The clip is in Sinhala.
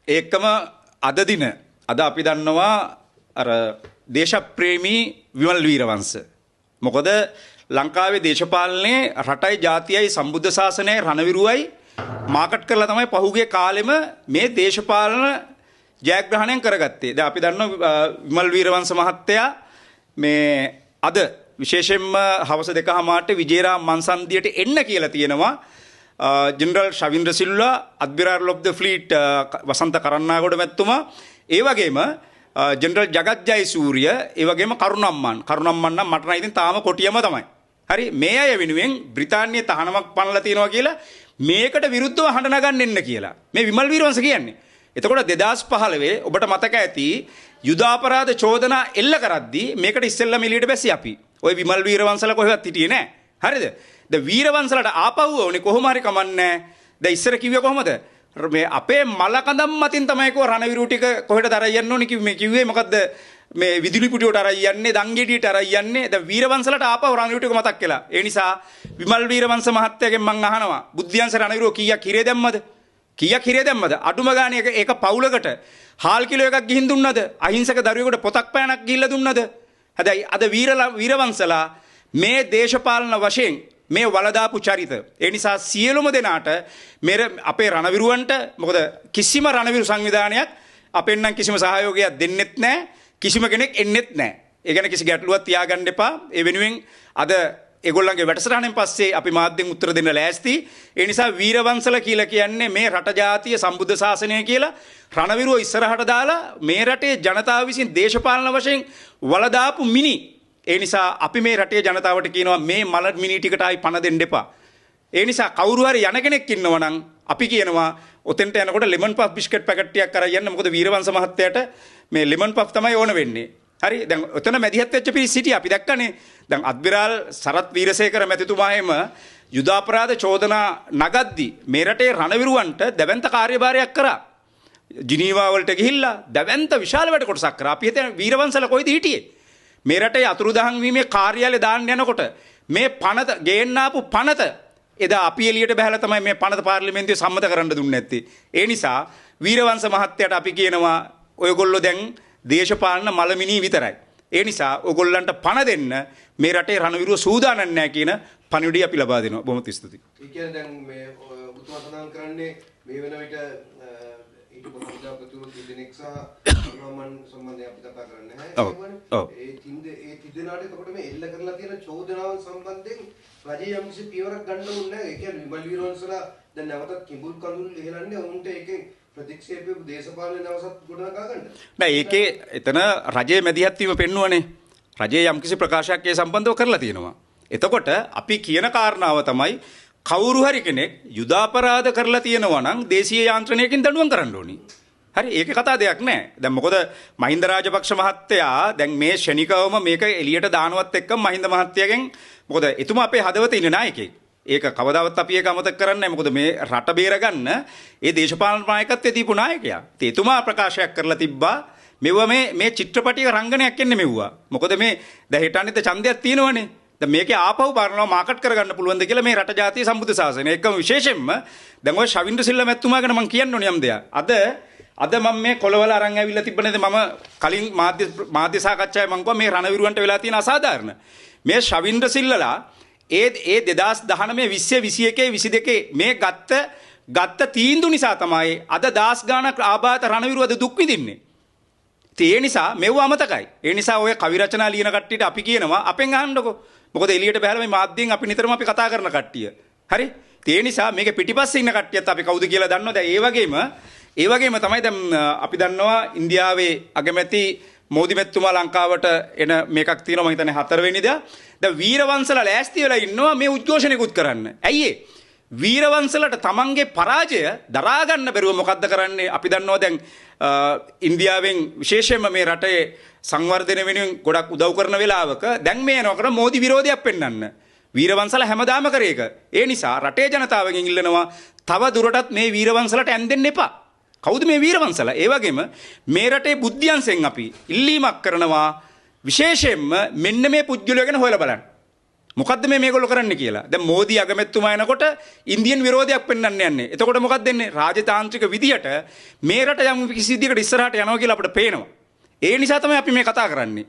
ඒකම අද දින අද අපි දන්නවා අර දේශප්‍රේමී විමල් වීරවංශ. මොකද ලංකාවේ දේශපාලනයේ රටයි ජාතියයි සම්බුද්ධ ශාසනයයි රණවිරුවයි මාකට් කරලා තමයි පහුගිය කාලෙම මේ දේශපාලන ජයග්‍රහණයෙන් කරගත්තේ. දැන් අපි දන්නවා විමල් වීරවංශ මහත්තයා මේ අද විශේෂයෙන්ම හවස 2:00ට විජේරාම් මන්සන්දියට එන්න කියලා තියෙනවා. General Shavindra Silva, admiral of the fleet Wasantha Karannagoda මැතිතුමා, ඒ වගේම ජෙනරල් ජගත් ජයසූරිය, ඒ වගේම කරුණම්මන් නම් මට නම් ඉතින් තාම කොටියම තමයි. හරි, මේ අය වෙනුවෙන් බ්‍රිතාන්‍යයේ තහනමක් පනලා තියෙනවා කියලා මේකට විරුද්ධව හඬ නගන්න එන්න කියලා මේ විමල් වීරවංශ කියන්නේ. එතකොට 2015 ඔබට මතක ඇති යුදාපරාධ චෝදනා එල්ල කරද්දී මේකට ඉස්සෙල්ලාම එළියට බැස්සි අපි. ওই විමල් වීරවංශලා කොහෙවත් හිටියේ නැහැ. හරිද? ද වීරවංශලට ආපහු ඕනේ කොහොම හරි කමන්නේ. දැන් ඉස්සර කිව්වේ කොහමද? මේ අපේ මලකඳම් මතින් තමයි කෝ රණවිරු ටික කොහෙටද අරන් යන්න ඕනේ කිව්වේ. මේ කිව්වේ මොකද්ද? මේ විදුලි පුටියට අරන් යන්නේ, දංගෙඩියට අරන් යන්නේ. දැන් වීරවංශලට ආපහු රණවිරු ටික මතක් කළා. ඒ නිසා විමල් වීරවංශ මහත්තයාගෙන් මම අහනවා බුද්ධියන්ස රණවිරු කීයක් හිරේ දැම්මද? කීයක් හිරේ දැම්මද? අඩුම ගානේ ඒක පවුලකට හාල් කිලෝ එකක් ගිහින් දුන්නද? අහිංසක දරුවෙකුට පොතක් පෑනක් ගිහිල්ලා දුන්නද? හැබැයි අද වීරවංශලා මේ දේශපාලන වශයෙන් මේ වලදාපු චරිත. ඒ නිසා සියලුම දෙනාට අපේ රණවිරුවන්ට මොකද කිසිම රණවිරු සංවිධානයක් අපෙන් නම් කිසිම සහයෝගයක් දෙන්නෙත් නැහැ. කිසිම කෙනෙක් එන්නෙත් නැහැ. ඒ ගැන කිසි ගැටලුවක් තියාගන්න එපා. ඒ වෙනුවෙන් අද ඒගොල්ලන්ගේ වැඩසටහනෙන් පස්සේ අපි මාධ්‍යෙන් උත්තර දෙන්න ලෑස්ති. ඒ නිසා වීරවංශලා කියලා කියන්නේ මේ රට ජාතිය සම්බුද්ධ ශාසනය කියලා රණවිරුව ඉස්සරහට දාලා මේ රටේ ජනතාව විසින් දේශපාලන වශයෙන් වලදාපු මිනි. ඒ නිසා අපි මේ රටේ ජනතාවට කියනවා මේ මල මිනි ටිකට ආයි පණ දෙන්න එපා. ඒ නිසා කවුරු හරි යන කෙනෙක් ඉන්නවා නම් අපි කියනවා ඔතෙන්ට යනකොට ලෙමන් පෆ් බිස්කට් පැකට් ටිකක් අරන් යන්න. මොකද වීරවංශ මහත්තයාට මේ ලෙමන් පෆ් තමයි ඕන වෙන්නේ. හරි, දැන් ඔතන මැදිහත් වෙච්ච පිරිස සිටියා අපි දැක්කනේ. දැන් අඩ්මිරාල් සරත් වීරසේකර මැතිතුමායම යුදාපරාධ චෝදනා නගද්දි මේ රටේ රණවිරුවන්ට දැවැන්ත කාර්යභාරයක් කරා. ජිනීවා වලට ගිහිල්ලා දැවැන්ත විශාල වැඩ කොටසක් කරා. අපි හිතන වීරවංශලා කොයිද හිටියේ? මේ රටේ අතුරුදහන් වීමේ කාර්යාලය දාන්න යනකොට මේ පනත ගේන්න ආපු පනත එදා අපි එළියට බහලා තමයි මේ පනත පාර්ලිමේන්තුවේ සම්මත කරන්න දුන්නේ නැත්තේ. ඒ නිසා වීරවංශ මහත්තයාට අපි කියනවා ඔයගොල්ලෝ දැන් දේශපාලන මලමිනී විතරයි. ඒ නිසා ඔයගොල්ලන්ට පණ දෙන්න මේ රටේ රණවිරුව සූදානම් නැහැ කියන පණිවිඩය අපි ලබා දෙනවා. බොහොම ස්තුතියි. ඒ කියන්නේ දැන් මේ උතුමා සඳහන් කරන්නේ මේ වෙන විට ඊට පස්සේ අපතුරු දෙදෙනෙක් සහ මන් සම්බන්ධයෙන් අපි කතා කරන්නේ නැහැ. ඒ තිදෙනාට එතකොට මේ එල්ල කරලා තියෙන චෝදනාව සම්බන්ධයෙන් රජයේ යම්කිසි පියවරක් ගන්න ඕනේ නැහැ. ඒ කියන්නේ විමල් වීරවංශලා දැන් නැවතත් කිඹුල් කඳුල් එහෙලන්නේ උන්ට ඒකෙන් ප්‍රතික්ෂේපයේ දේශපාලන නවසත් ගොඩනගා ගන්න. නෑ ඒකේ එතන රජයේ මැදිහත් වීම පෙන්වුවනේ. රජයේ යම්කිසි ප්‍රකාශයක් ඒ සම්බන්ධව කරලා තියෙනවා. එතකොට අපි කියන කාරණාව තමයි කවුරු හරි කෙනෙක් යුදාපරාධ කරලා තියෙනවා නම් දේශීය යාන්ත්‍රණයකින් දඬුවම් කරන්න ඕනි. හරි, ඒකේ කතා දෙයක් නෑ. දැන් මොකද මහින්ද රාජපක්ෂ මහත්තයා දැන් මේ ශනිකවම මේක එළියට දානවත් එක්ක මහින්ද මහත්තයාගෙන් මොකද එතුමා අපේ හදවතේ ඉන්න නායකයෙක්. ඒක කවදාවත් අපි ඒක අමතක කරන්නේ නැහැ. මොකද මේ රට බේරගන්න ඒ දේශපාලන නායකත්වයේ දීපු නායකයා. එතුමා ප්‍රකාශයක් කරලා තිබ්බා මෙව මේ චිත්‍රපටියක රංගනයක් එන්නේ මෙව්වා. මොකද මේ දැන් හිටන්නේත් ඡන්දයක් තියෙනවනේ. දැන් මේකේ ආපහු බලනවා මාකට් කරගන්න පුළුවන්ද කියලා මේ රට ජාතිය සම්බුද්ධ ශාසනය. ඒකම විශේෂයෙන්ම දැන් ඔය ශවින්ද්‍ර සිල්වා මැතිතුමා ගැන මම කියන්න ඕනේ යම් දෙයක්. අද මම මේ කොළවල අරන් ඇවිල්ලා තිබ්බනේද මම කලින් මාධ්‍ය සාකච්ඡාවේ මම කිව්වා මේ රණවිරුවන්ට වෙලා තියෙන අසාධාරණ. මේ ශවින්ද්‍ර සිල්වලා ඒ 2019 20 21 22 මේ ගත්ත තීන්දුව නිසා තමයි අද 10 ගාණක් ආබාධ රණවිරුව අද දුක් විඳින්නේ. ඒ නිසා මෙව අමතකයි. ඒ නිසා ඔය කවි රචනා ලියන කට්ටියට අපි කියනවා අපෙන් අහන්නකෝ. මොකද එළියට බහලා මේ මාධ්‍යයෙන් අපි නිතරම අපි කතා කරන කට්ටිය. හරි? ඒ නිසා මේක පිටිපස්සේ ඉන්න කට්ටියත් අපි කවුද කියලා දන්නවා. දැන් ඒ වගේම තමයි දැන් අපි දන්නවා ඉන්දියාවේ අගමැති මෝදි මැතිතුමා ලංකාවට එන මේකක් තියෙනවා මම හිතන්නේ 4 වෙනිදා. දැන් වීරවංශලා ලෑස්ති වෙලා ඉන්නවා මේ උද්ඝෝෂණයකුත් කරන්න. ඇයි වීරවංශලට තමන්ගේ පරාජය දරා ගන්න බැරුව මොකද්ද කරන්නේ? අපි දන්නවා දැන් ඉන්දියාවෙන් විශේෂයෙන්ම මේ රටේ සංවර්ධනය වෙනුවෙන් ගොඩක් උදව් කරන වෙලාවක දැන් මේ යනකොට මෝදි විරෝධයක් පෙන්වන්න. වීරවංශලා හැමදාම කරේ ඒක. ඒ නිසා රටේ ජනතාවගෙන් ඉල්ලනවා තව දුරටත් මේ වීරවංශලට ඇඳෙන්න එපා. කවුද මේ වීරවංශලා? ඒ වගේම මේ රටේ බුද්ධියන්සෙන් අපි ඉල්ලීමක් කරනවා විශේෂයෙන්ම මෙන්න මේ පුද්ගලයෝ ගැන හොයලා බලන්න. මොකද්ද මේගොල්ලෝ කරන්න කියලා. දැන් මෝදි අගමැතිතුමා එනකොට ඉන්දියන් විරෝධයක් පෙන්වන්න යන්නේ. එතකොට මොකක්ද වෙන්නේ? රාජතාන්ත්‍රික විදියට මේ රට යම් කිසි විදියකට ඉස්සරහට යනවා කියලා අපිට පේනවා. ඒ නිසා තමයි අපි මේ කතා කරන්නේ.